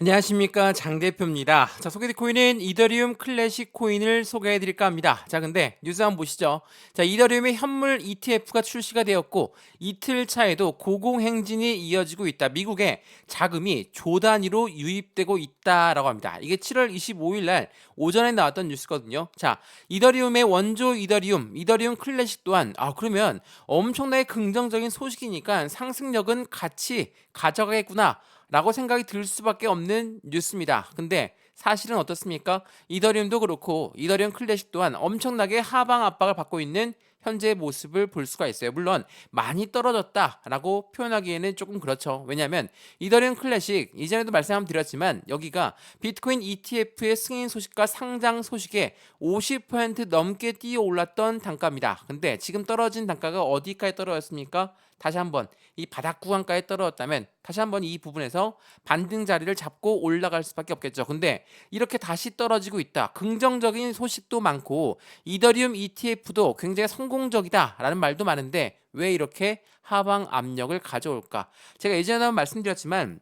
안녕하십니까, 장 대표입니다. 자, 소개될 코인은 이더리움 클래식 코인을 소개해드릴까 합니다. 자, 근데 뉴스 한번 보시죠. 자, 이더리움의 현물 ETF가 출시가 되었고 이틀 차에도 고공행진이 이어지고 있다. 미국에 자금이 조 단위로 유입되고 있다라고 합니다. 이게 7월 25일 날 오전에 나왔던 뉴스거든요. 자, 이더리움의 원조 이더리움 클래식 또한 그러면 엄청나게 긍정적인 소식이니까 상승력은 같이 가져가겠구나 라고 생각이 들 수밖에 없는 뉴스입니다. 근데 사실은 어떻습니까? 이더리움도 그렇고 이더리움 클래식 또한 엄청나게 하방 압박을 받고 있는 현재의 모습을 볼 수가 있어요. 물론 많이 떨어졌다라고 표현하기에는 조금 그렇죠. 왜냐하면 이더리움 클래식 이전에도 말씀 한번 드렸지만 여기가 비트코인 ETF의 승인 소식과 상장 소식에 50% 넘게 뛰어 올랐던 단가입니다. 근데 지금 떨어진 단가가 어디까지 떨어졌습니까? 다시 한번 이 바닥 구간까지 떨어졌다면 다시 한번 이 부분에서 반등 자리를 잡고 올라갈 수밖에 없겠죠. 근데 이렇게 다시 떨어지고 있다. 긍정적인 소식도 많고 이더리움 ETF도 굉장히 성공적이다라는 말도 많은데 왜 이렇게 하방 압력을 가져올까? 제가 예전에 한번 말씀드렸지만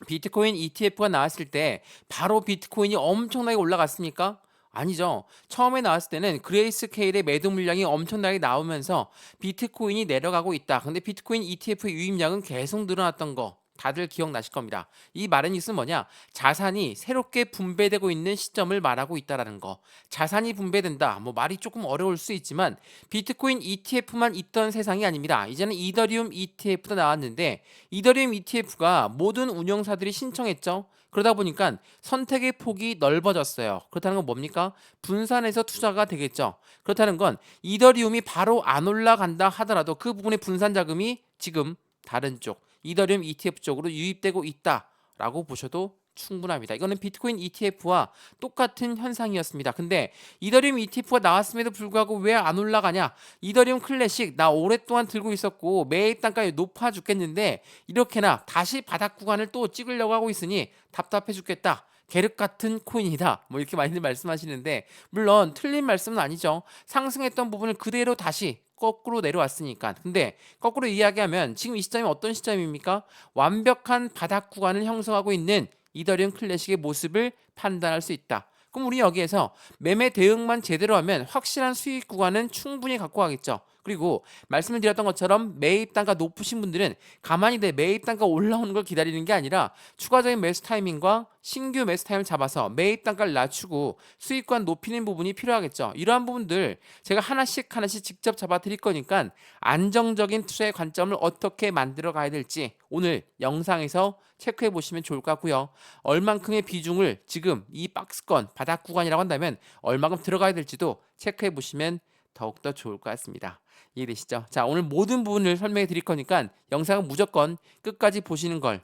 비트코인 ETF가 나왔을 때 바로 비트코인이 엄청나게 올라갔습니까? 아니죠. 처음에 나왔을 때는 그레이스케일의 매도 물량이 엄청나게 나오면서 비트코인이 내려가고 있다. 근데 비트코인 ETF의 유입량은 계속 늘어났던 거 다들 기억나실 겁니다. 이 말의 뜻은 뭐냐? 자산이 새롭게 분배되고 있는 시점을 말하고 있다라는 거. 자산이 분배된다. 뭐 말이 조금 어려울 수 있지만 비트코인 ETF만 있던 세상이 아닙니다. 이제는 이더리움 ETF도 나왔는데 이더리움 ETF가 모든 운영사들이 신청했죠. 그러다 보니까 선택의 폭이 넓어졌어요. 그렇다는 건 뭡니까? 분산해서 투자가 되겠죠. 그렇다는 건 이더리움이 바로 안 올라간다 하더라도 그 부분의 분산 자금이 지금 다른 쪽 이더리움 ETF 쪽으로 유입되고 있다라고 보셔도 충분합니다. 이거는 비트코인 ETF와 똑같은 현상이었습니다. 근데 이더리움 ETF가 나왔음에도 불구하고 왜 안 올라가냐? 이더리움 클래식 나 오랫동안 들고 있었고 매입 단가가 높아 죽겠는데 이렇게나 다시 바닥 구간을 또 찍으려고 하고 있으니 답답해 죽겠다. 계륵 같은 코인이다. 뭐 이렇게 많이들 말씀하시는데 물론 틀린 말씀은 아니죠. 상승했던 부분을 그대로 다시 거꾸로 내려왔으니까. 근데 거꾸로 이야기하면 지금 이 시점이 어떤 시점입니까? 완벽한 바닥 구간을 형성하고 있는 이더리움 클래식의 모습을 판단할 수 있다. 그럼 우리 여기에서 매매 대응만 제대로 하면 확실한 수익 구간은 충분히 갖고 가겠죠. 그리고 말씀을 드렸던 것처럼 매입 단가 높으신 분들은 가만히 내 매입 단가 올라오는 걸 기다리는 게 아니라 추가적인 매수 타이밍과 신규 매수 타임을 잡아서 매입 단가를 낮추고 수익권 높이는 부분이 필요하겠죠. 이러한 부분들 제가 하나씩 직접 잡아 드릴 거니까 안정적인 투자의 관점을 어떻게 만들어 가야 될지 오늘 영상에서 체크해 보시면 좋을 것 같고요. 얼만큼의 비중을 지금 이 박스권 바닥 구간이라고 한다면 얼마큼 들어가야 될지도 체크해 보시면 더욱더 좋을 것 같습니다. 이해되시죠? 자, 오늘 모든 부분을 설명해 드릴 거니까 영상은 무조건 끝까지 보시는 걸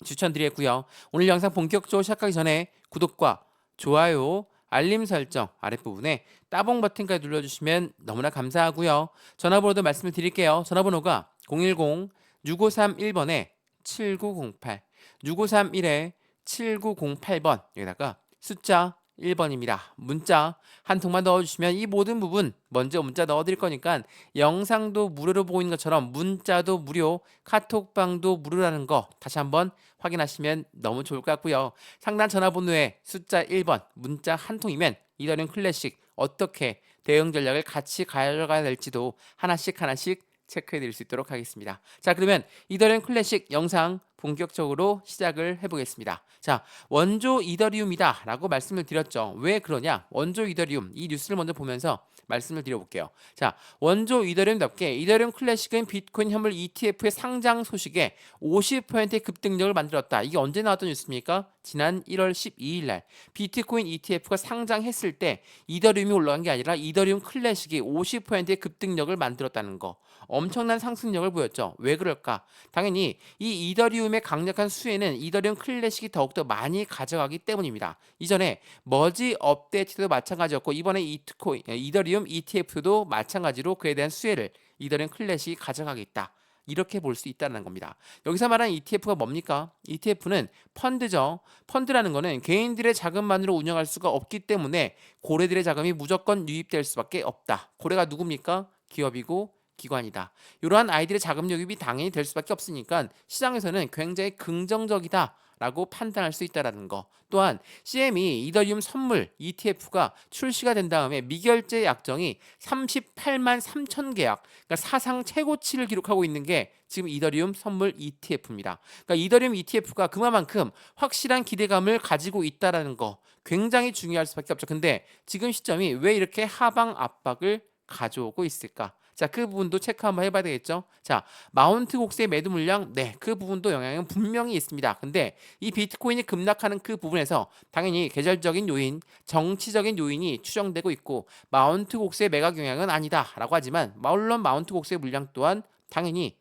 추천드리겠고요. 오늘 영상 본격적으로 시작하기 전에 구독과 좋아요, 알림 설정 아랫부분에 따봉 버튼까지 눌러주시면 너무나 감사하고요. 전화번호도 말씀을 드릴게요. 전화번호가 010-6531번에 7908 6531에 7908번 여기다가 숫자 1번입니다. 문자 한 통만 넣어주시면 이 모든 부분 먼저 문자 넣어드릴 거니까 영상도 무료로 보고 있는 것처럼 문자도 무료, 카톡방도 무료라는 거 다시 한번 확인하시면 너무 좋을 것 같고요. 상단 전화번호에 숫자 1번 문자 한 통이면 이더리움 클래식 어떻게 대응 전략을 같이 가져가야 될지도 하나씩 체크해 드릴 수 있도록 하겠습니다. 자, 그러면 이더리움 클래식 영상 본격적으로 시작을 해보겠습니다. 자, 원조 이더리움이다 라고 말씀을 드렸죠. 왜 그러냐? 원조 이더리움 이 뉴스를 먼저 보면서 말씀을 드려볼게요. 자, 원조 이더리움답게 이더리움 클래식은 비트코인 현물 ETF의 상장 소식에 50%의 급등력을 만들었다. 이게 언제 나왔던 뉴스입니까? 지난 1월 12일 날 비트코인 ETF가 상장했을 때 이더리움이 올라간 게 아니라 이더리움 클래식이 50%의 급등력을 만들었다는 거. 엄청난 상승력을 보였죠. 왜 그럴까? 당연히 이 이더리움의 강력한 수혜는 이더리움 클래식이 더욱더 많이 가져가기 때문입니다. 이전에 머지 업데이트도 마찬가지였고 이번에 이더리움 ETF도 마찬가지로 그에 대한 수혜를 이더리움 클래식이 가져가겠다. 이렇게 볼 수 있다는 겁니다. 여기서 말하는 ETF가 뭡니까? ETF는 펀드죠. 펀드라는 거는 개인들의 자금만으로 운영할 수가 없기 때문에 고래들의 자금이 무조건 유입될 수밖에 없다. 고래가 누굽니까? 기업이고 기관이다. 이러한 아이들의 자금 유입이 당연히 될 수밖에 없으니까 시장에서는 굉장히 긍정적이다 라고 판단할 수 있다는 거. 또한 CME 이더리움 선물 ETF가 출시가 된 다음에 미결제 약정이 38만 3천 계약, 그러니까 사상 최고치를 기록하고 있는 게 지금 이더리움 선물 ETF입니다. 그러니까 이더리움 ETF가 그만큼 확실한 기대감을 가지고 있다는 거 굉장히 중요할 수밖에 없죠. 근데 지금 시점이 왜 이렇게 하방 압박을 가져오고 있을까? 자, 그 부분도 체크 한번 해봐야 되겠죠. 자, 마운트 곡세의 매도 물량, 네, 그 부분도 영향은 분명히 있습니다. 근데 이 비트코인이 급락하는 그 부분에서 당연히 계절적인 요인, 정치적인 요인이 추정되고 있고 마운트 곡세의 매각 영향은 아니다라고 하지만 물론 마운트 곡세의 물량 또한 당연히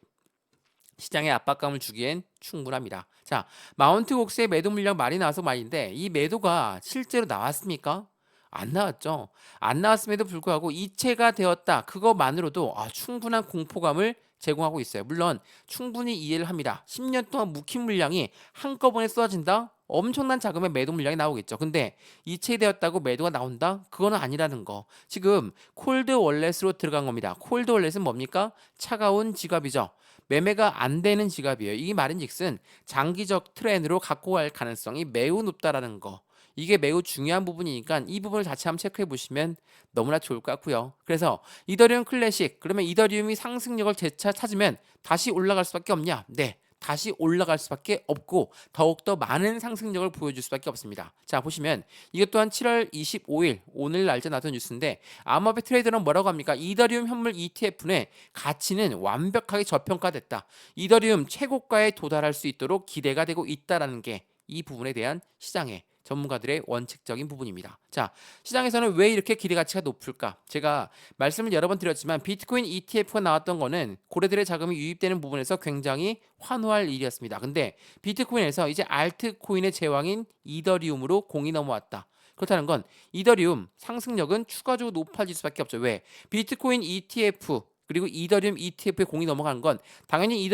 시장에 압박감을 주기엔 충분합니다. 자, 마운트 곡세의 매도 물량 말이 나와서 말인데 이 매도가 실제로 나왔습니까? 안 나왔죠. 안 나왔음에도 불구하고 이체가 되었다. 그것만으로도 충분한 공포감을 제공하고 있어요. 물론 충분히 이해를 합니다. 10년 동안 묵힌 물량이 한꺼번에 쏟아진다? 엄청난 자금의 매도 물량이 나오겠죠. 근데 이체되었다고 매도가 나온다? 그거는 아니라는 거. 지금 콜드 월렛으로 들어간 겁니다. 콜드 월렛은 뭡니까? 차가운 지갑이죠. 매매가 안 되는 지갑이에요. 이 말인즉슨 장기적 트렌드로 갖고 갈 가능성이 매우 높다라는 거. 이게 매우 중요한 부분이니까 이 부분을 같이 한번 체크해 보시면 너무나 좋을 것 같고요. 그래서 이더리움 클래식, 그러면 이더리움이 상승력을 재차 찾으면 다시 올라갈 수밖에 없냐? 네. 다시 올라갈 수밖에 없고 더욱더 많은 상승력을 보여줄 수밖에 없습니다. 자, 보시면 이것 또한 7월 25일 오늘 날짜 나왔던 뉴스인데 암호화폐 트레이더는 뭐라고 합니까? 이더리움 현물 ETF의 가치는 완벽하게 저평가됐다. 이더리움 최고가에 도달할 수 있도록 기대가 되고 있다라는 게 이 부분에 대한 시장의 전문가들의 원칙적인 부분입니다. 자, 시장에서는 왜 이렇게 기대 가치가 높을까? 제가 말씀을 여러 번 드렸지만 비트코인 ETF가 나왔던 거는 고래들의 자금이 유입되는 부분에서 굉장히 환호할 일이었습니다. 근데 비트코인에서 이제 알트코인의 제왕인 이더리움으로 공이 넘어왔다. 그렇다는 건 이더리움 상승력은 추가적으로 높아질 수밖에 없죠. 왜? 비트코인 ETF 그리고 이더리움 ETF에 공이 넘어가는 건 당연히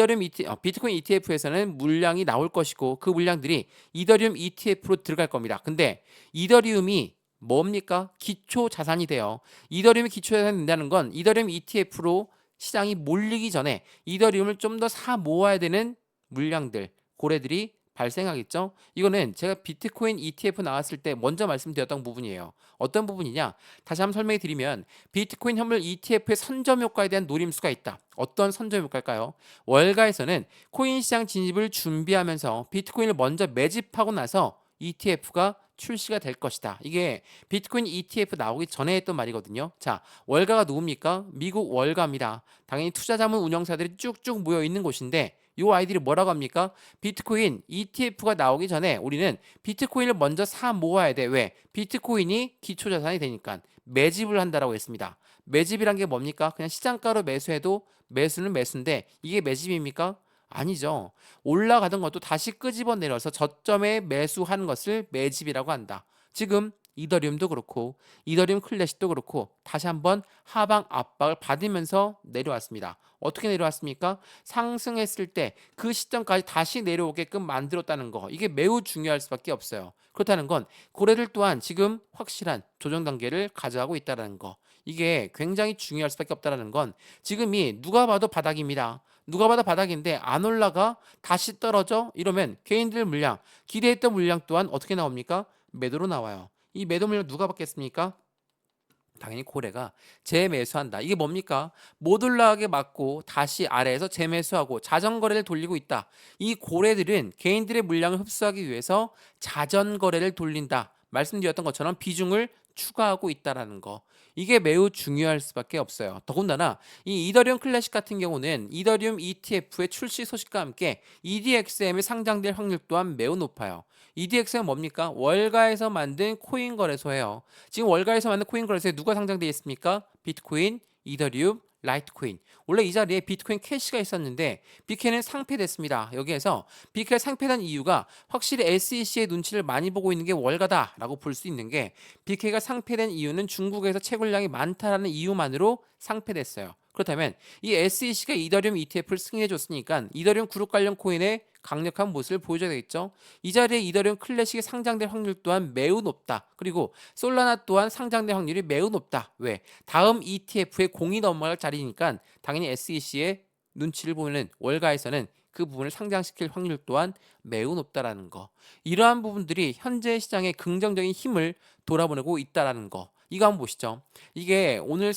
비트코인 ETF에서는 물량이 나올 것이고 그 물량들이 이더리움 ETF로 들어갈 겁니다. 근데 이더리움이 뭡니까? 기초 자산이 돼요. 이더리움이 기초 자산이 된다는 건 이더리움 ETF로 시장이 몰리기 전에 이더리움을 좀 더 사 모아야 되는 물량들, 고래들이 발생하겠죠. 이거는 제가 비트코인 ETF 나왔을 때 먼저 말씀드렸던 부분이에요. 어떤 부분이냐? 다시 한번 설명해 드리면 비트코인 현물 ETF의 선점 효과에 대한 노림수가 있다. 어떤 선점 효과일까요? 월가에서는 코인 시장 진입을 준비하면서 비트코인을 먼저 매집하고 나서 ETF가 출시가 될 것이다. 이게 비트코인 ETF 나오기 전에 했던 말이거든요. 자, 월가가 누굽니까? 미국 월가입니다. 당연히 투자자문 운영사들이 쭉쭉 모여 있는 곳인데 이 아이들이 뭐라고 합니까? 비트코인 ETF가 나오기 전에 우리는 비트코인을 먼저 사 모아야 돼. 왜? 비트코인이 기초자산이 되니까 매집을 한다라고 했습니다. 매집이란 게 뭡니까? 그냥 시장가로 매수해도 매수는 매수인데 이게 매집입니까? 아니죠. 올라가던 것도 다시 끄집어 내려서 저점에 매수하는 것을 매집이라고 한다. 지금 이더리움도 그렇고 이더리움 클래식도 그렇고 다시 한번 하방 압박을 받으면서 내려왔습니다. 어떻게 내려왔습니까? 상승했을 때 그 시점까지 다시 내려오게끔 만들었다는 거. 이게 매우 중요할 수밖에 없어요. 그렇다는 건 고래들 또한 지금 확실한 조정 단계를 가져가고 있다는 거. 이게 굉장히 중요할 수밖에 없다는 건 지금이 누가 봐도 바닥입니다. 누가 봐도 바닥인데 안 올라가 다시 떨어져 이러면 개인들 물량 기대했던 물량 또한 어떻게 나옵니까? 매도로 나와요. 이 매도 물량 누가 받겠습니까? 당연히 고래가 재매수한다. 이게 뭡니까? 못 올라가게 막고 다시 아래에서 재매수하고 자전거래를 돌리고 있다. 이 고래들은 개인들의 물량을 흡수하기 위해서 자전거래를 돌린다. 말씀드렸던 것처럼 비중을 추가하고 있다라는 거. 이게 매우 중요할 수밖에 없어요. 더군다나 이 이더리움 클래식 같은 경우는 이더리움 ETF의 출시 소식과 함께 EDXM에 상장될 확률 또한 매우 높아요. EDX는 뭡니까? 월가에서 만든 코인 거래소예요. 지금 월가에서 만든 코인 거래소에 누가 상장되어 있습니까? 비트코인, 이더리움, 라이트코인. 원래 이 자리에 비트코인 캐시가 있었는데 BK는 상폐됐습니다. 여기에서 BK가 상폐된 이유가 확실히 SEC의 눈치를 많이 보고 있는 게 월가다라고 볼 수 있는 게 BK가 상폐된 이유는 중국에서 채굴량이 많다라는 이유만으로 상폐됐어요. 그렇다면 이 SEC가 이더리움 ETF를 승인해 줬으니까 이더리움 그룹 관련 코인의 강력한 모습을 보여줘야 되겠죠. 이 자리에 이더리움 클래식이 상장될 확률 또한 매우 높다. 그리고 솔라나 또한 상장될 확률이 매우 높다. 왜? 다음 ETF에 공이 넘어갈 자리니까 당연히 SEC의 눈치를 보는 월가에서는 그 부분을 상장시킬 확률 또한 매우 높다라는 거. 이러한 부분들이 현재 시장의 긍정적인 힘을 돌아보내고 있다라는 거. 이거 한번 보시죠. 이게 오늘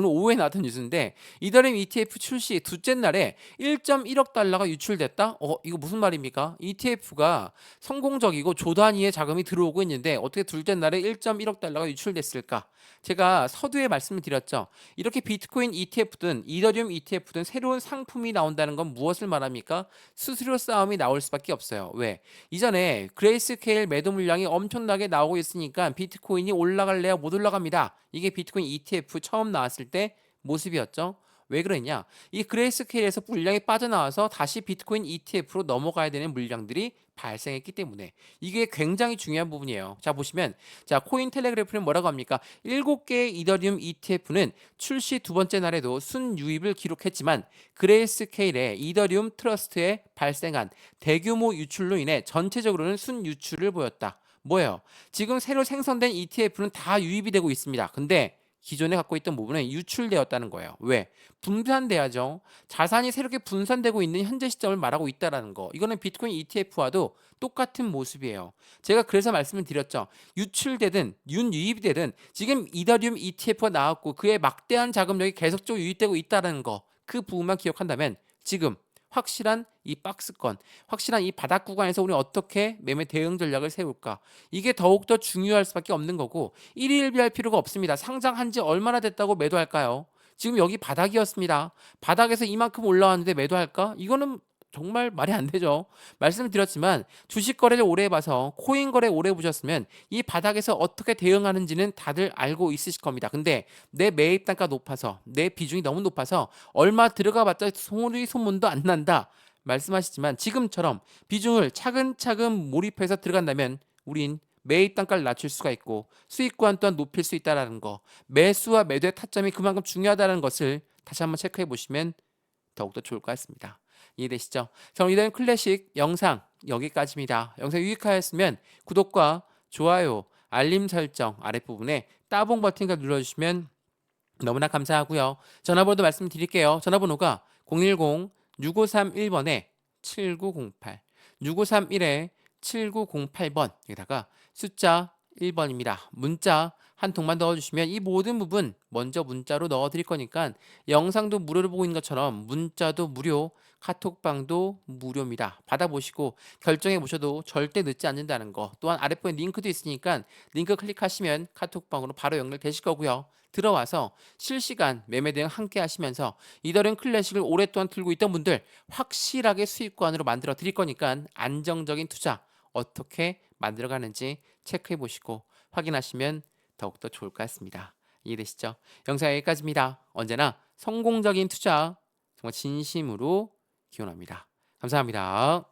오후에 나왔던 뉴스인데 이더리움 ETF 출시 둘째 날에 1.1억 달러가 유출됐다? 이거 무슨 말입니까? ETF가 성공적이고 조 단위의 자금이 들어오고 있는데 어떻게 둘째 날에 1.1억 달러가 유출됐을까? 제가 서두에 말씀을 드렸죠. 이렇게 비트코인 ETF든 이더리움 ETF든 새로운 상품이 나온다는 건 무엇을 말합니까? 수수료 싸움이 나올 수밖에 없어요. 왜? 이전에 그레이스케일 매도 물량이 엄청나게 나오고 있으니까 비트코인이 올라갈래야 못 올라갑니다. 이게 비트코인 ETF 처음 나왔을 때 모습이었죠. 왜 그러냐? 이 그레이스케일에서 물량이 빠져나와서 다시 비트코인 ETF로 넘어가야 되는 물량들이 발생했기 때문에 이게 굉장히 중요한 부분이에요. 자 보시면 자 코인텔레그래프는 뭐라고 합니까? 7개의 이더리움 ETF는 출시 두 번째 날에도 순유입을 기록했지만 그레이스케일의 이더리움 트러스트에 발생한 대규모 유출로 인해 전체적으로는 순유출을 보였다. 뭐예요? 지금 새로 생성된 ETF는 다 유입이 되고 있습니다. 근데 기존에 갖고 있던 부분은 유출되었다는 거예요. 왜? 분산돼야죠. 자산이 새롭게 분산되고 있는 현재 시점을 말하고 있다는 거. 이거는 비트코인 ETF와도 똑같은 모습이에요. 제가 그래서 말씀을 드렸죠. 유출되든 윤유입이 되든 지금 이더리움 ETF가 나왔고 그의 막대한 자금력이 계속적으로 유입되고 있다는 거. 그 부분만 기억한다면 지금 확실한 이 박스권, 확실한 이 바닥 구간에서 우리 어떻게 매매 대응 전략을 세울까? 이게 더욱더 중요할 수밖에 없는 거고 일희일비할 필요가 없습니다. 상장한 지 얼마나 됐다고 매도할까요? 지금 여기 바닥이었습니다. 바닥에서 이만큼 올라왔는데 매도할까? 이거는 정말 말이 안 되죠. 말씀드렸지만 주식 거래를 오래 해봐서 코인 거래 오래 보셨으면 이 바닥에서 어떻게 대응하는지는 다들 알고 있으실 겁니다. 근데 내 매입 단가 높아서 내 비중이 너무 높아서 얼마 들어가봤자 소문도 안 난다. 말씀하시지만 지금처럼 비중을 차근차근 몰입해서 들어간다면 우린 매입 단가를 낮출 수가 있고 수익 구간 또한 높일 수 있다는 거. 매수와 매도의 타점이 그만큼 중요하다는 것을 다시 한번 체크해 보시면 더욱더 좋을 것 같습니다. 이해되시죠? 자, 오늘 이더리움 클래식 영상 여기까지입니다. 영상 유익하였으면 구독과 좋아요, 알림 설정 아랫부분에 따봉 버튼을 눌러주시면 너무나 감사하고요. 전화번호도 말씀드릴게요. 전화번호가 010-6531번에 7908 6531에 7908번 여기다가 숫자 1번입니다. 문자 한 통만 넣어주시면 이 모든 부분 먼저 문자로 넣어드릴 거니까 영상도 무료로 보고 있는 것처럼 문자도 무료, 카톡방도 무료입니다. 받아보시고 결정해 보셔도 절대 늦지 않는다는 거. 또한 아랫부분에 링크도 있으니까 링크 클릭하시면 카톡방으로 바로 연결되실 거고요. 들어와서 실시간 매매 대응 함께 하시면서 이더리움 클래식을 오랫동안 들고 있던 분들 확실하게 수익권으로 만들어 드릴 거니까 안정적인 투자 어떻게 만들어가는지 체크해 보시고 확인하시면 더욱더 좋을 것 같습니다. 이해되시죠? 영상 여기까지입니다. 언제나 성공적인 투자 정말 진심으로 기원합니다. 감사합니다.